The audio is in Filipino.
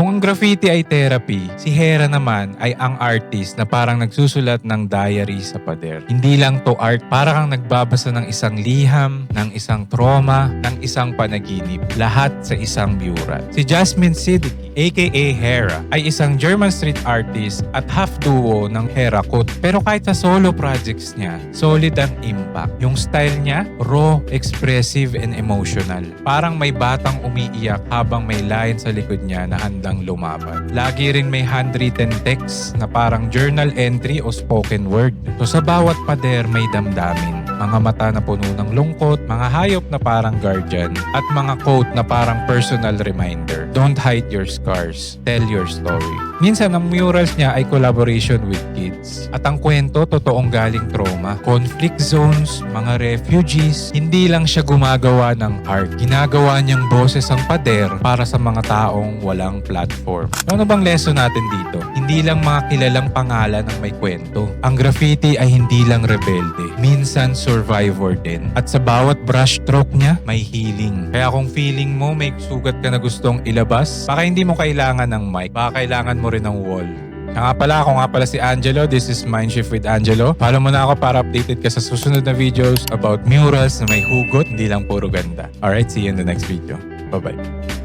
Kung ang graffiti ay therapy, si Hera naman ay ang artist na parang nagsusulat ng diary sa pader. Hindi lang to art, parang kang nagbabasa ng isang liham, ng isang trauma, ng isang panaginip. Lahat sa isang mural. Si Jasmine Siddiqui, aka Hera, ay isang German street artist at half-duo ng Hera Kut. Pero kahit sa solo projects niya, solid ang impact. Yung style niya, raw, expressive, and emotional. Parang may batang umiiyak habang may line sa likod niya na handang lumaban. Lagi rin may handwritten text na parang journal entry o spoken word. So sa bawat pader may damdamin. Mga mata na puno ng lungkot, mga hayop na parang guardian, at mga quote na parang personal reminder. Don't hide your scars. Tell your story. Minsan ang murals niya ay collaboration with kids. At ang kwento totoong galing trauma. Conflict zones, mga refugees. Hindi lang siya gumagawa ng art. Ginagawa niyang boses ang pader para sa mga taong walang platform. Ano bang lesson natin dito? Hindi lang mga kilalang pangalan ang may kwento. Ang graffiti ay hindi lang rebelde. Minsan survivor din. At sa bawat brushstroke niya, may healing. Kaya kung feeling mo may sugat ka na gustong ilabas, baka hindi mo kailangan ng mic. Baka kailangan mo rin ng wall. Ako nga pala si Angelo. This is Mindshift with Angelo. Follow mo na ako para updated ka sa susunod na videos about murals na may hugot, hindi lang puro ganda. Alright, see you in the next video. Bye-bye.